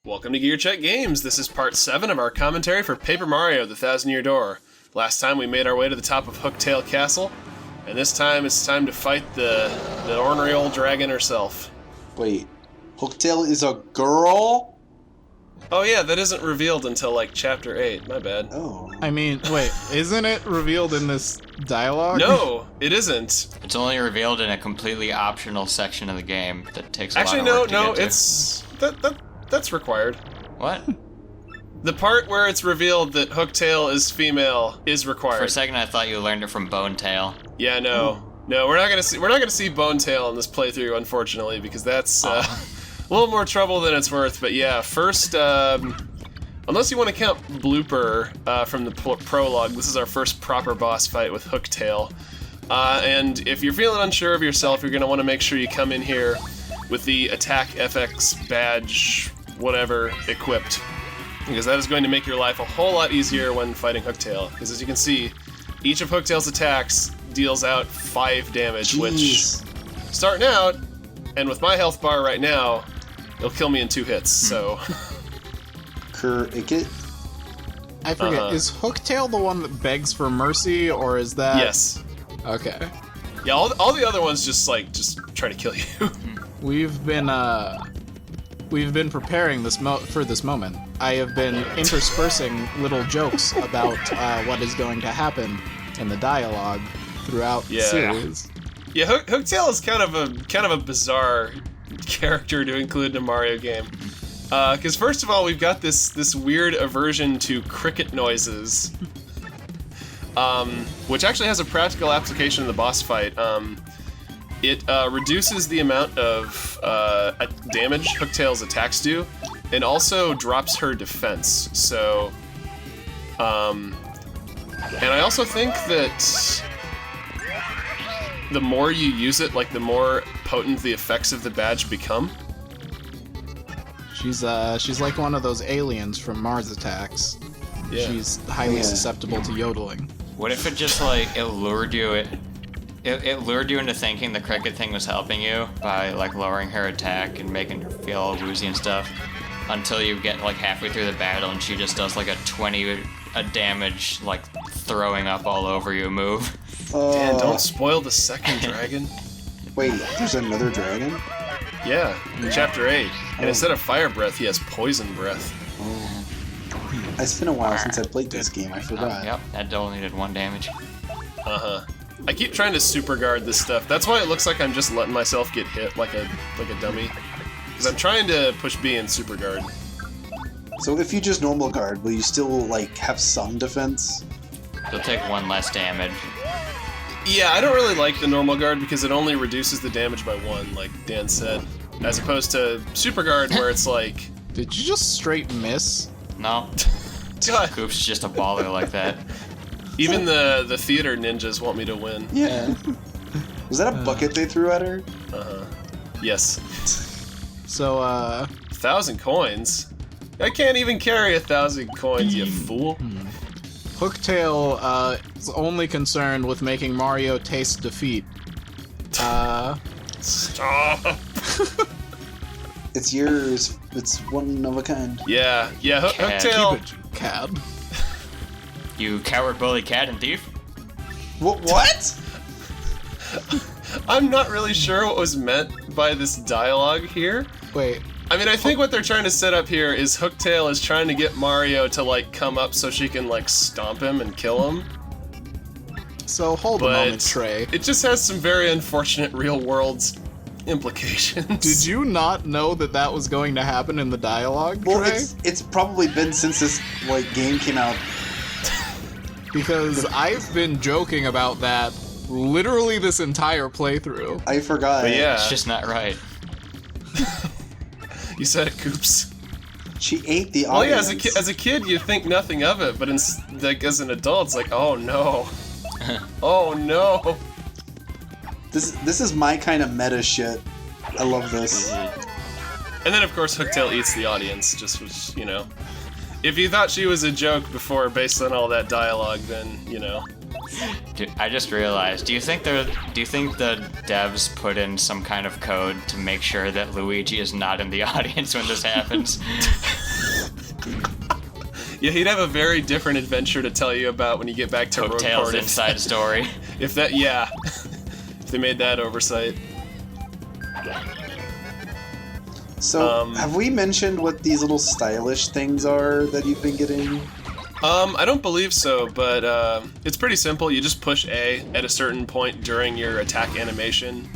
Welcome to GearCheckGames. This is part 7 of our commentary for Paper Mario: The Thousand-Year Door. Last time we made our way to the top of Hooktail Castle, and this time it's time to fight the ornery old dragon herself. Wait, Hooktail is a girl? Oh yeah, that isn't revealed until like chapter 8, my bad. Oh. I mean, wait, isn't it revealed in this dialogue? No, it isn't. It's only revealed in a completely optional section of the game that takes a Actually, lot of work no, to get to. it's... That's required. What? The part where it's revealed that Hooktail is female is required. For a second I thought you learned it from Bone Tail. Yeah, no. No, we're not gonna see Bone Tail in this playthrough, unfortunately, because that's a little more trouble than it's worth. But yeah, first, unless you want to count Blooper from the prologue, this is our first proper boss fight with Hooktail. And if you're feeling unsure of yourself, you're gonna want to make sure you come in here with the Attack FX badge, whatever, equipped. Because that is going to make your life a whole lot easier when fighting Hooktail. Because as you can see, each of Hooktail's attacks deals out 5 damage, which, starting out, and with my health bar right now, it'll kill me in 2 hits, so... It? I forget, is Hooktail the one that begs for mercy, or is that... Yes. Okay. Yeah, all the other ones just try to kill you. We've been preparing for this moment. I have been interspersing little jokes about what is going to happen in the dialogue throughout the series. Yeah, Hooktail is kind of a bizarre character to include in a Mario game. Because first of all, we've got this weird aversion to cricket noises, which actually has a practical application in the boss fight. It reduces the amount of damage Hooktail's attacks do, and also drops her defense. So, and I also think that the more you use it, like the more potent the effects of the badge become. She's like one of those aliens from Mars Attacks. Yeah. She's highly susceptible to yodeling. What if it just it lured you it lured you into thinking the cricket thing was helping you by lowering her attack and making her feel all woozy and stuff, until you get halfway through the battle and she just does a 20 damage throwing up all over you move. Dan, don't spoil the second dragon. Wait, there's another dragon? Yeah, in chapter 8. And instead of fire breath, he has poison breath. Oh. It's been a while since I played this game, I forgot. Yep, that only did 1 damage. Uh-huh. I keep trying to super guard this stuff. That's why it looks like I'm just letting myself get hit like a dummy. Because I'm trying to push B and super guard. So if you just normal guard, will you still, have some defense? You'll take 1 less damage. Yeah, I don't really like the normal guard because it only reduces the damage by 1, like Dan said. As opposed to super guard where it's like... Did you just straight miss? No. God. Coop's just a baller like that. Even the theater ninjas want me to win. Yeah. Was that a bucket they threw at her? Uh-huh. Yes. So, 1,000 coins? I can't even carry 1,000 coins, you fool. Hooktail is only concerned with making Mario taste defeat. Stop! It's yours. It's one of a kind. Yeah, Hooktail... Keep it, cab. You coward, bully, cat, and thief? What? I'm not really sure what was meant by this dialogue here. Wait. I mean, I think what they're trying to set up here is Hooktail is trying to get Mario to, come up so she can, stomp him and kill him. So, hold a moment, Trey. It just has some very unfortunate real-world implications. Did you not know that was going to happen in the dialogue, Well, Trey? it's probably been since this, game came out. Because I've been joking about that literally this entire playthrough. I forgot. But yeah. It's just not right. You said it, Coops. She ate the Well, yeah, audience. as a kid, you think nothing of it, but as an adult, it's like, oh no. Oh no. This is my kind of meta shit. I love this. And then, of course, Hooktail eats the audience, just, If you thought she was a joke before based on all that dialogue, then, Dude, I just realized. Do you think the devs put in some kind of code to make sure that Luigi is not in the audience when this happens? Yeah, he'd have a very different adventure to tell you about when you get back to Coattails inside story. If they made that oversight. So, have we mentioned what these little stylish things are that you've been getting? I don't believe so, but it's pretty simple. You just push A at a certain point during your attack animation,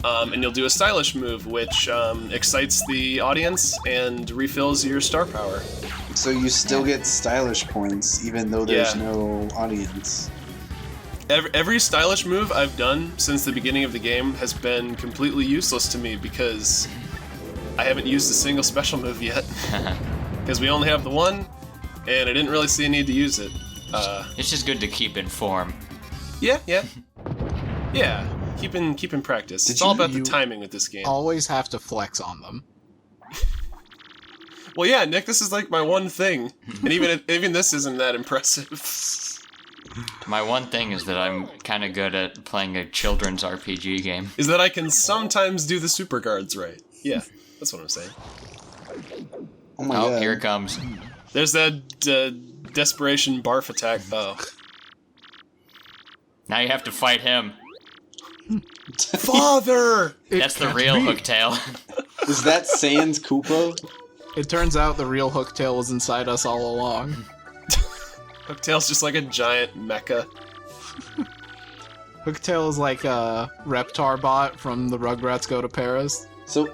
and you'll do a stylish move, which excites the audience and refills your star power. So you still get stylish points, even though there's no audience. Every stylish move I've done since the beginning of the game has been completely useless to me because I haven't used a single special move yet. Because we only have the one, and I didn't really see a need to use it. It's just good to keep in form. Yeah. Keep in practice. It's all about the timing with this game. Always have to flex on them. Well, yeah, Nick, this is like my one thing, and even this isn't that impressive. My one thing is that I'm kind of good at playing a children's RPG game. Is that I can sometimes do the super guards right. Yeah, that's what I'm saying. Oh my god. Here it comes. There's that desperation barf attack. Oh. Now you have to fight him. Father! That's the real Hooktail. Is that Sans Koopa? It turns out the real Hooktail was inside us all along. Hooktail's just like a giant mecha. Hooktail is like a Reptar bot from the Rugrats Go to Paris. So,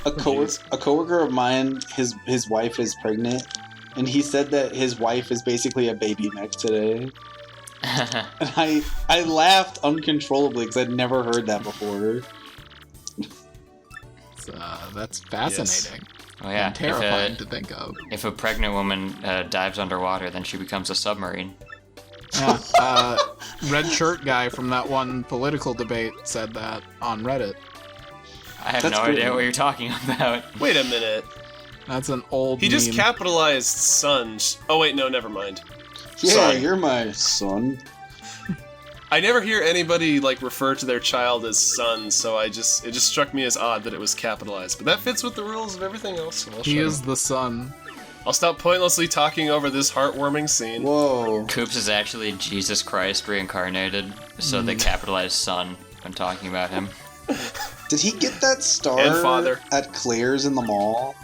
a coworker of mine, his wife is pregnant, and he said that his wife is basically a baby mech today. And I laughed uncontrollably because I'd never heard that before. That's fascinating. Yes. Oh yeah, and terrifying to think of. If a pregnant woman dives underwater, then she becomes a submarine. Yeah, red shirt guy from that one political debate said that on Reddit. I have no idea what you're talking about. Wait a minute. That's an old He just capitalized son. Oh wait, no, never mind. Yeah, Sorry. you're my son. I never hear anybody like refer to their child as son, so it just struck me as odd that it was capitalized. But that fits with the rules of everything else. So he is the son. I'll stop pointlessly talking over this heartwarming scene. Whoa. Koops is actually Jesus Christ reincarnated, so they capitalize son when talking about him. Did he get that star And father. at Claire's in the mall?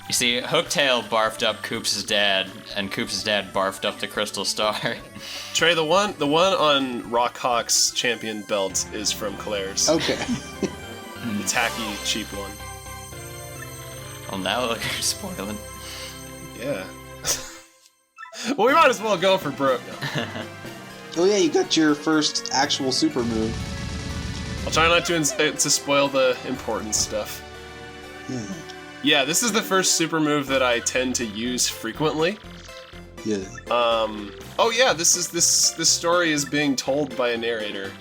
You see, Hooktail barfed up Koops' dad, and Koops' dad barfed up the Crystal Star. Trey, the one on Rockhawk's champion belt is from Claire's. Okay. The tacky, cheap one. Well, now look, you're spoiling. Yeah. Well, we might as well go for broke now. Oh yeah, you got your first actual super move. I'll try not to spoil the important stuff. Yeah, this is the first super move that I tend to use frequently. Yeah. Oh yeah, this story is being told by a narrator.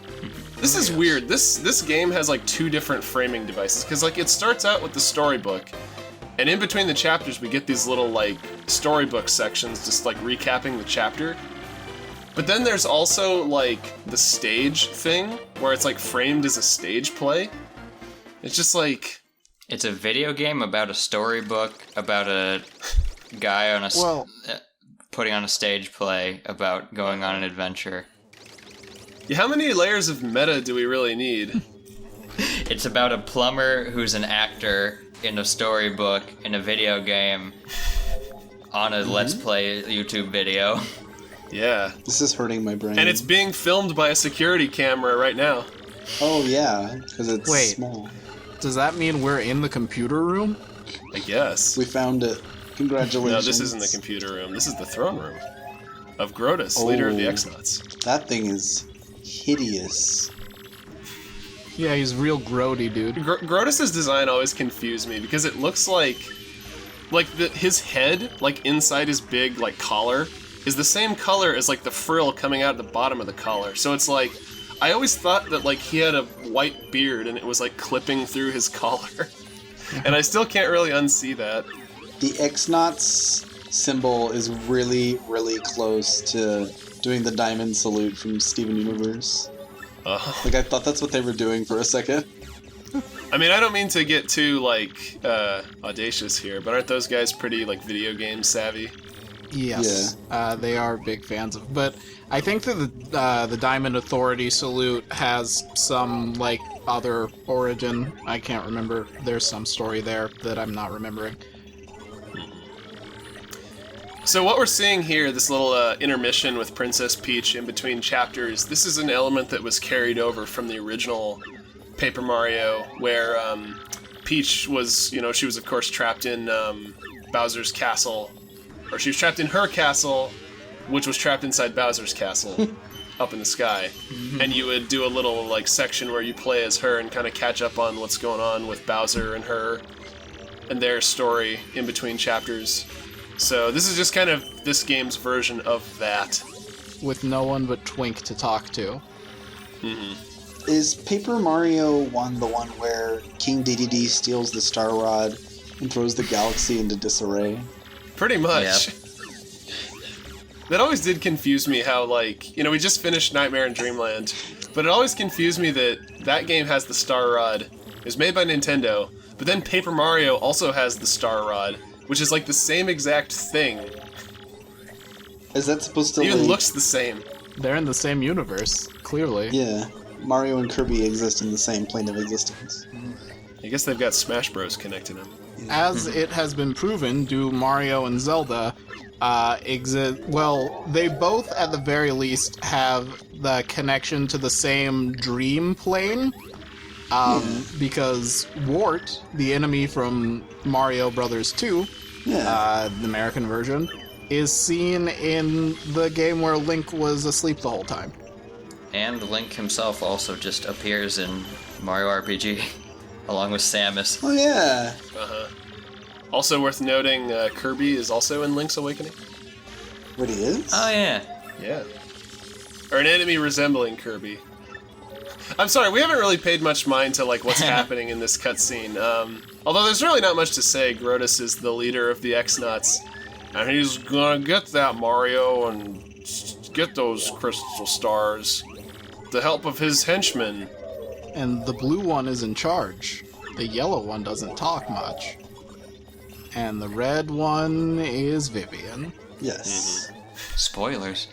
This is weird. This game has like two different framing devices because like it starts out with the storybook, and in between the chapters we get these little like storybook sections just like recapping the chapter. But then there's also like the stage thing where it's like framed as a stage play. It's just like It's a video game about a storybook, about a guy on putting on a stage play about going on an adventure. yeah, how many layers of meta do we really need? It's about a plumber who's an actor in a storybook in a video game on a Let's Play YouTube video. Yeah. This is hurting my brain. And it's being filmed by a security camera right now. Oh yeah, because it's small. Does that mean we're in the computer room? I guess. We found it. Congratulations. No, this isn't the computer room. This is the throne room of Grotus, leader of the x-nauts. That thing is hideous. Yeah, he's real grody, dude. Grotus's design always confused me because it looks like his head, like inside his big like collar, is the same color as like the frill coming out of the bottom of the collar. So it's like I always thought that like he had a white beard and it was like clipping through his collar. And I still can't really unsee that. The x-nauts symbol is really, really close to doing the diamond salute from Steven Universe. Oh. Like, I thought that's what they were doing for a second. I mean, I don't mean to get too, like, audacious here, but aren't those guys pretty, like, video game savvy? Yes, they are big fans of. But I think that the Diamond Authority salute has some like other origin. I can't remember. There's some story there that I'm not remembering. So what we're seeing here, this little intermission with Princess Peach in between chapters, this is an element that was carried over from the original Paper Mario, where Peach was, she was of course trapped in Bowser's castle. Or she was trapped in her castle, which was trapped inside Bowser's castle, up in the sky. And you would do a little, like, section where you play as her and kind of catch up on what's going on with Bowser and her and their story in between chapters. So this is just kind of this game's version of that. With no one but Twink to talk to. Mm-hmm. Is Paper Mario 1 the one where King Dedede steals the Star Rod and throws the galaxy into disarray? Pretty much. Yep. That always did confuse me how, like, we just finished Nightmare in Dreamland, but it always confused me that that game has the Star Rod. It was made by Nintendo, but then Paper Mario also has the Star Rod, which is like the same exact thing. Is that supposed to It even looks the same. They're in the same universe, clearly. Yeah. Mario and Kirby exist in the same plane of existence. I guess they've got Smash Bros. Connecting them. As it has been proven, do Mario and Zelda exist? Well, they both, at the very least, have the connection to the same dream plane. Because Wart, the enemy from Mario Brothers 2, the American version, is seen in the game where Link was asleep the whole time. And Link himself also just appears in Mario RPG, along with Samus. Oh, yeah. Uh-huh. Also worth noting, Kirby is also in Link's Awakening. What, he is? Oh, yeah. Yeah. Or an enemy resembling Kirby. I'm sorry, we haven't really paid much mind to, like, what's happening in this cutscene. Although there's really not much to say. Grodus is the leader of the x-nauts, and he's gonna get that Mario and get those crystal stars with the help of his henchmen. And the blue one is in charge. The yellow one doesn't talk much. And the red one is Vivian. Yes. Spoilers.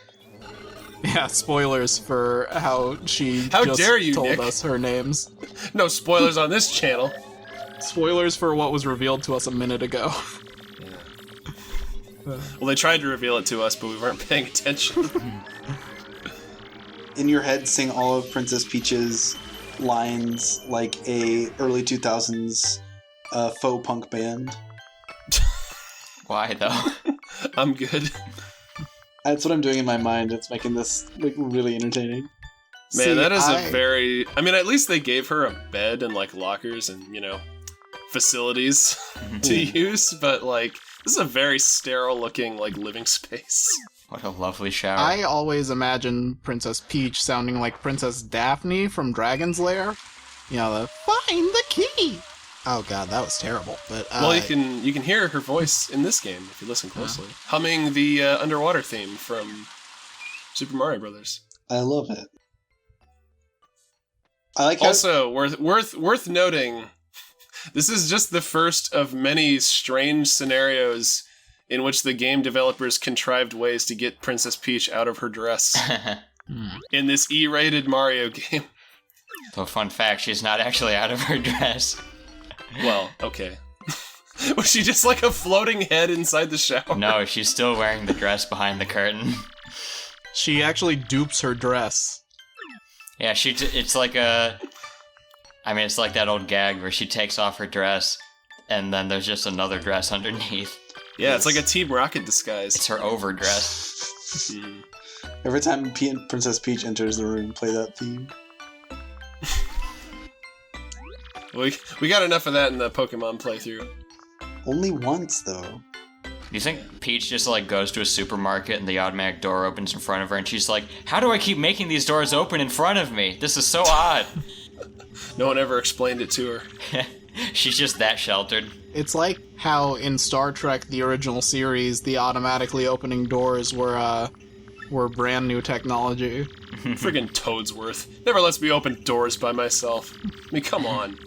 Yeah, spoilers for how she How just dare you, told Nick. us her names. No spoilers on this channel. Spoilers for what was revealed to us a minute ago. Well, they tried to reveal it to us, but we weren't paying attention. In your head, sing all of Princess Peach's lines like a early 2000s faux punk band. Why, though? I'm good. That's what I'm doing in my mind. It's making this like really entertaining. Man, See, that is a very... I mean, at least they gave her a bed and, like, lockers and, facilities to use, but, like, this is a very sterile-looking, like, living space. What a lovely shower. I always imagine Princess Peach sounding like Princess Daphne from Dragon's Lair. The find the key! Oh god, that was terrible. But Well, you can hear her voice in this game, if you listen closely. Humming the underwater theme from Super Mario Brothers. I love it. I like how... Also, worth noting, this is just the first of many strange scenarios in which the game developers contrived ways to get Princess Peach out of her dress in this E-rated Mario game. Though, fun fact, she's not actually out of her dress. Well, okay. Was she just like a floating head inside the shower? No, she's still wearing the dress behind the curtain. she actually dupes her dress. Yeah, it's like it's like that old gag where she takes off her dress, and then there's just another dress underneath. Yeah, it's like a Team Rocket disguise. It's her overdress. Every time Princess Peach enters the room, play that theme. We got enough of that in the Pokemon playthrough. Only once, though. Do you think Peach just, like, goes to a supermarket and the automatic door opens in front of her and she's like, how do I keep making these doors open in front of me? This is so odd. No one ever explained it to her. She's just that sheltered. It's like how in Star Trek, the original series, the automatically opening doors were were brand new technology. Friggin' Toadsworth. Never lets me open doors by myself. I mean, come on.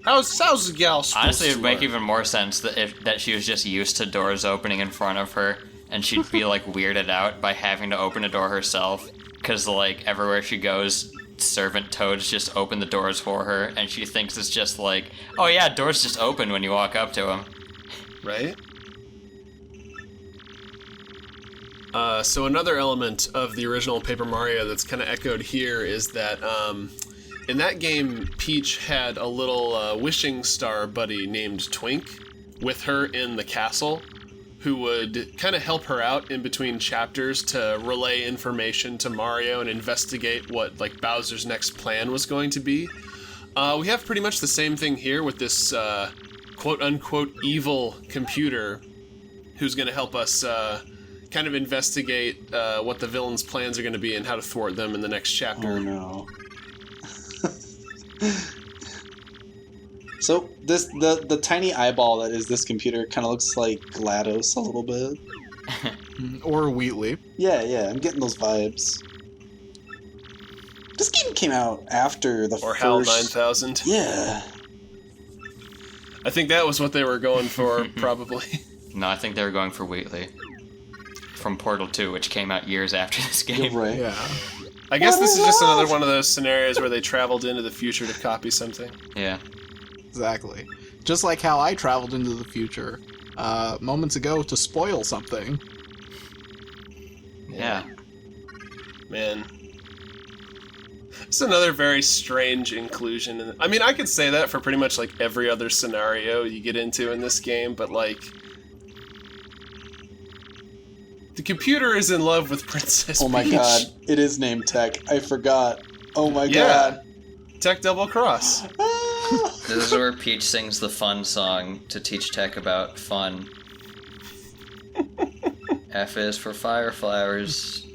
How's the gal supposed Honestly, it'd to make learn? even more sense that she was just used to doors opening in front of her, and she'd be like weirded out by having to open a door herself, because like everywhere she goes, servant toads just open the doors for her, and she thinks it's just like, oh yeah, doors just open when you walk up to them. Right? So another element of the original Paper Mario that's kind of echoed here is that in that game, Peach had a little wishing star buddy named Twink with her in the castle, who would kind of help her out in between chapters to relay information to Mario and investigate what like Bowser's next plan was going to be. We have pretty much the same thing here with this quote-unquote evil computer who's going to help us kind of investigate what the villain's plans are going to be and how to thwart them in the next chapter. Oh no. So the tiny eyeball that is this computer kind of looks like GLaDOS a little bit. Or Wheatley. Yeah, I'm getting those vibes. This game came out after the Or first... HAL 9000. Yeah. I think that was what they were going for, probably. No, I think they were going for Wheatley from Portal 2, which came out years after this game. You're right. Yeah. I guess this is just another one of those scenarios where they traveled into the future to copy something. Yeah. Exactly. Just like how I traveled into the future moments ago to spoil something. Yeah. Man. It's another very strange inclusion. I mean, I could say that for pretty much like every other scenario you get into in this game, but like... The computer is in love with Princess Oh my Peach. god, it is named Tech. I forgot. Oh my Yeah. god. Tech Double Cross. This is where Peach sings the fun song to teach Tech about fun. F is for fire flowers.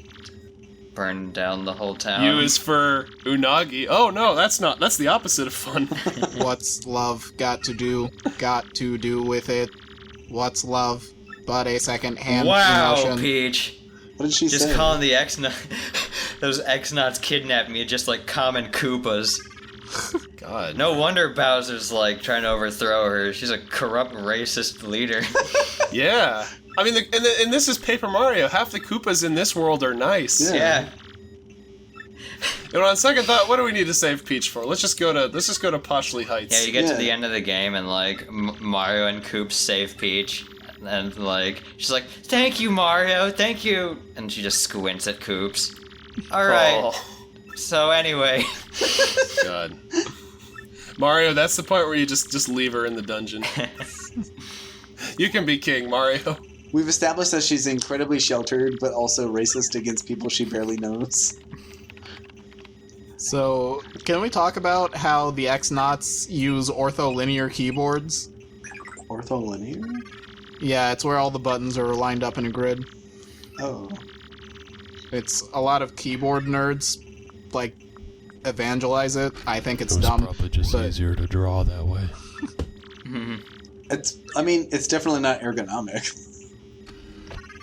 Burn down the whole town. U is for Unagi. Oh no, that's not. That's the opposite of fun. What's love got to do with it? What's love but a second-hand Wow, emotion? Peach. What did she Just say? calling the x-naut... Those x-nauts kidnapped me just like common Koopas. God. No wonder Bowser's like trying to overthrow her. She's a corrupt, racist leader. Yeah. I mean, and this is Paper Mario. Half the Koopas in this world are nice. Yeah. Yeah. And on second thought, what do we need to save Peach for? Let's just go to Poshley Heights. Yeah, you get Yeah. to the end of the game and like Mario and Koops save Peach. And like, she's like, thank you, Mario, thank you. And she just squints at Koops. Alright. Oh, So anyway. God. Mario, that's the point where you just leave her in the dungeon. You can be king, Mario. We've established that she's incredibly sheltered, but also racist against people she barely knows. So, can we talk about how the x-nauts use ortholinear keyboards? Ortholinear? Yeah, it's where all the buttons are lined up in a grid. Oh. It's a lot of keyboard nerds, like, evangelize it. I think it's It was dumb. probably just but- easier to draw that way. It's definitely not ergonomic.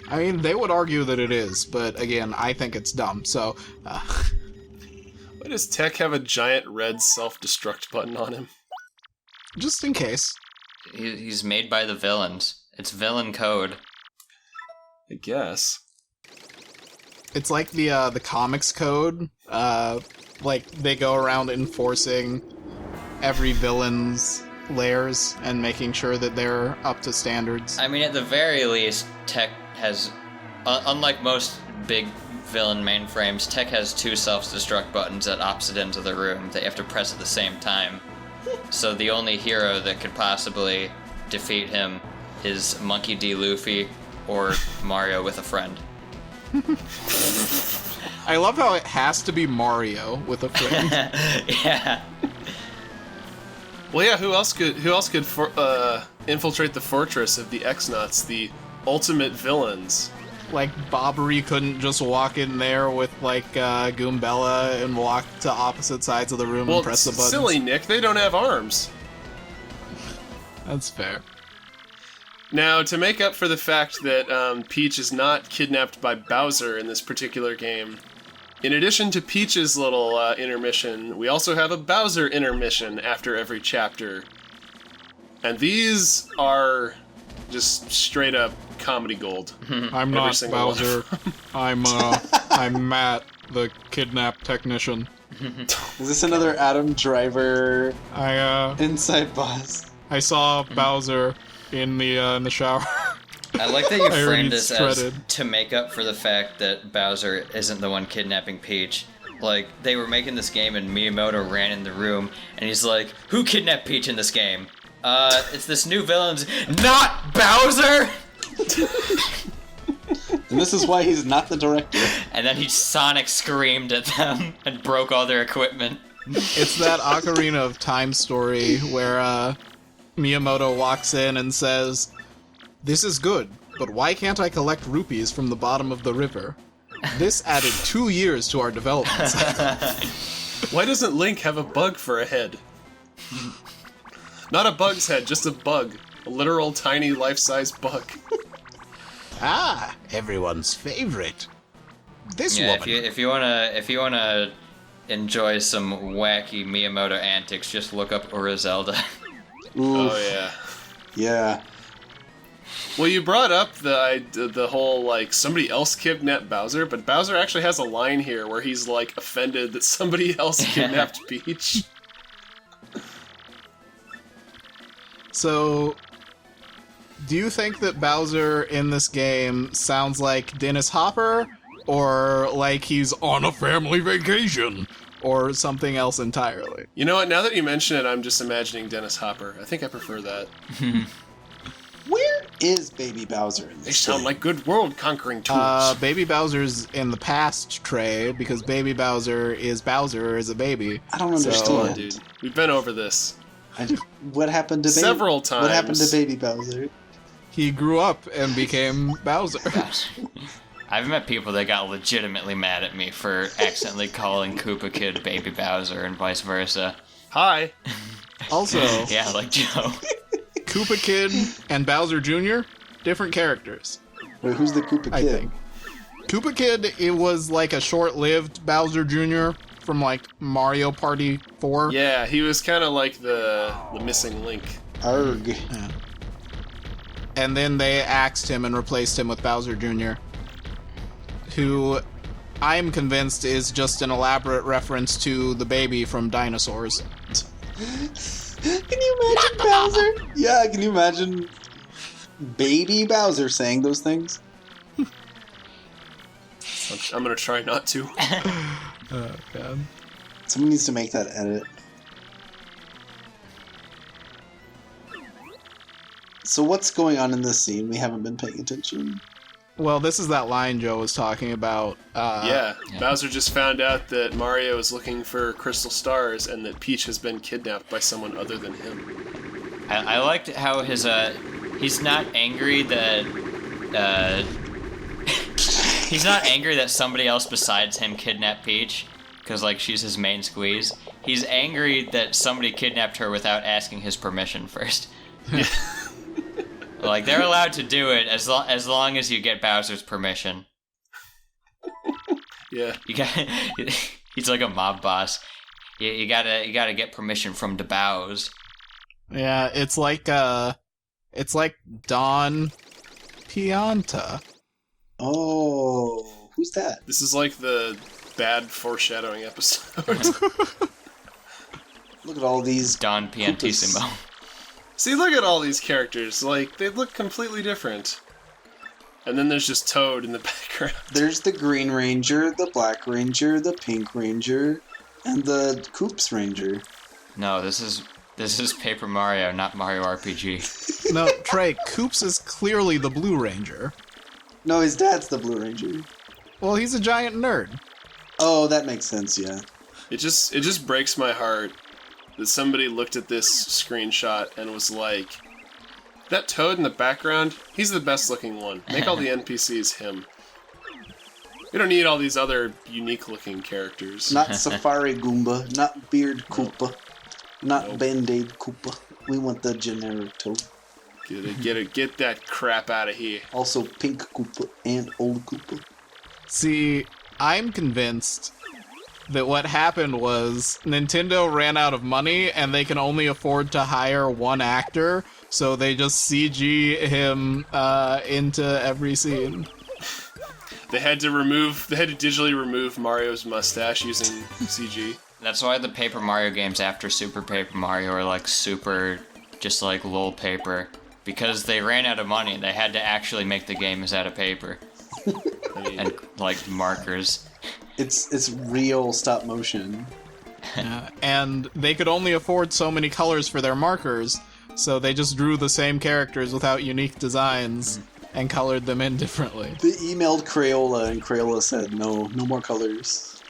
I mean, they would argue that it is, but again, I think it's dumb, so... Why does Tech have a giant red self-destruct button on him? just in case. He's made by the villains. It's villain code. I guess. It's like the comics code. Like, they go around enforcing every villain's layers and making sure that they're up to standards. I mean, at the very least, Tech has, unlike most big villain mainframes, Tech has two self-destruct buttons at opposite ends of the room that you have to press at the same time. So the only hero that could possibly defeat him is Monkey D. Luffy or Mario with a friend. I love how it has to be Mario with a friend. Yeah. Well, yeah. Who else could infiltrate the fortress of the x-nauts, the ultimate villains? Like, Bobbery couldn't just walk in there with, like, Goombella and walk to opposite sides of the room Well, and press the buttons. silly Nick, they don't have arms. That's fair. Now, to make up for the fact that Peach is not kidnapped by Bowser in this particular game, in addition to Peach's little intermission, we also have a Bowser intermission after every chapter. And these are just straight up comedy gold. I'm not Bowser. I'm Matt, the kidnap technician. Is this another Adam Driver inside boss? I saw Bowser in the shower. I like that you I framed already this as shredded. to make up for the fact that Bowser isn't the one kidnapping Peach. Like, they were making this game and Miyamoto ran in the room and he's like, who kidnapped Peach in this game? It's this new villain's not Bowser! And this is why he's not the director. And then he Sonic screamed at them and broke all their equipment. It's that Ocarina of Time story where Miyamoto walks in and says, "This is good, but why can't I collect rupees from the bottom of the river? This added 2 years to our development cycle." Why doesn't Link have a bug for a head? Not a bug's head, just a bug. A literal tiny life-size bug. Ah, everyone's favorite. This Yeah, woman. if you wanna enjoy some wacky Miyamoto antics, just look up Urizelda. Oof. Oh, yeah. Yeah. Well, you brought up the whole, like, somebody else kidnapped Bowser, but Bowser actually has a line here where he's, like, offended that somebody else kidnapped Peach. So, do you think that Bowser in this game sounds like Dennis Hopper, or like he's on a family vacation, or something else entirely? You know what, now that you mention it, I'm just imagining Dennis Hopper. I think I prefer that. Where is Baby Bowser in They this sound game? like good world-conquering tools. Baby Bowser's in the past, Trey, because Baby Bowser is a baby. I don't Come understand. on, dude. We've been over this. What happened to Baby? Several times. What happened to Baby Bowser? He grew up and became Bowser. Gosh. I've met people that got legitimately mad at me for accidentally calling Koopa Kid Baby Bowser and vice versa. Hi. Also, Yeah, like Joe. Koopa Kid and Bowser Jr., different characters, Wait, who's the Koopa I Kid? think. Koopa Kid, it was like a short-lived Bowser Jr. from like Mario Party 4. Yeah, he was kind of like the missing link. Arg. And then they axed him and replaced him with Bowser Jr., who I'm convinced is just an elaborate reference to the baby from Dinosaurs. Can you imagine Bowser? Yeah, can you imagine Baby Bowser saying those things? I'm gonna try not to. Oh, God. Someone needs to make that edit. So what's going on in this scene? We haven't been paying attention. Well, this is that line Joe was talking about. Yeah, Bowser just found out that Mario is looking for crystal stars and that Peach has been kidnapped by someone other than him. I liked how his he's not angry that he's not angry that somebody else besides him kidnapped Peach, because like she's his main squeeze. He's angry that somebody kidnapped her without asking his permission first. Like, they're allowed to do it as long as you get Bowser's permission. Yeah. You got he's like a mob boss. You gotta get permission from the Bows. Yeah, it's like Don Pianta. Oh, who's that? This is like the bad foreshadowing episode. Look at all these. Don Piantissimo. See, look at all these characters. Like, they look completely different. And then there's just Toad in the background. There's the Green Ranger, the Black Ranger, the Pink Ranger, and the Koops Ranger. No, this is Paper Mario, not Mario RPG. No, Trey, Koops is clearly the Blue Ranger. No, his dad's the Blue Ranger. Well, he's a giant nerd. Oh, that makes sense, yeah. It just breaks my heart that somebody looked at this screenshot and was like, that Toad in the background, he's the best looking one. Make all the NPCs him. We don't need all these other unique looking characters. Not Safari Goomba, not Beard Koopa, not Band-Aid Koopa. We want the generic Toad. Dude, get that crap out of here. Also, Pink Koopa and Old Koopa. See, I'm convinced that what happened was Nintendo ran out of money and they can only afford to hire one actor, so they just CG him into every scene. They had to digitally remove Mario's mustache using CG. That's why the Paper Mario games after Super Paper Mario are like super, just like lol paper. Because they ran out of money and they had to actually make the games out of paper. And like markers. It's real stop motion. And they could only afford so many colors for their markers, so they just drew the same characters without unique designs and colored them in differently. They emailed Crayola and Crayola said no more colors.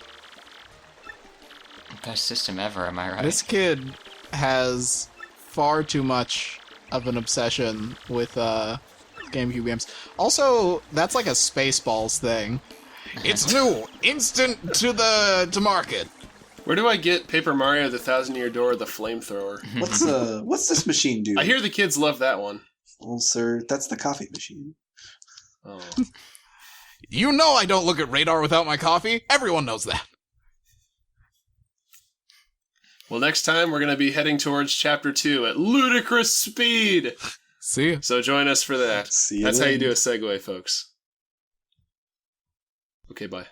Best system ever, am I right? This kid has far too much of an obsession with GameCube games. Also, that's like a Spaceballs thing. It's new, instant to market. Where do I get Paper Mario, the 1,000-Year Door, the flamethrower? What's this machine do? I hear the kids love that one. Well, sir, that's the coffee machine. Oh. You know I don't look at radar without my coffee. Everyone knows that. Well, next time we're going to be heading towards Chapter 2 at ludicrous speed. See ya. So join us for that. See you That's how then. you do a segue, folks. Okay, bye.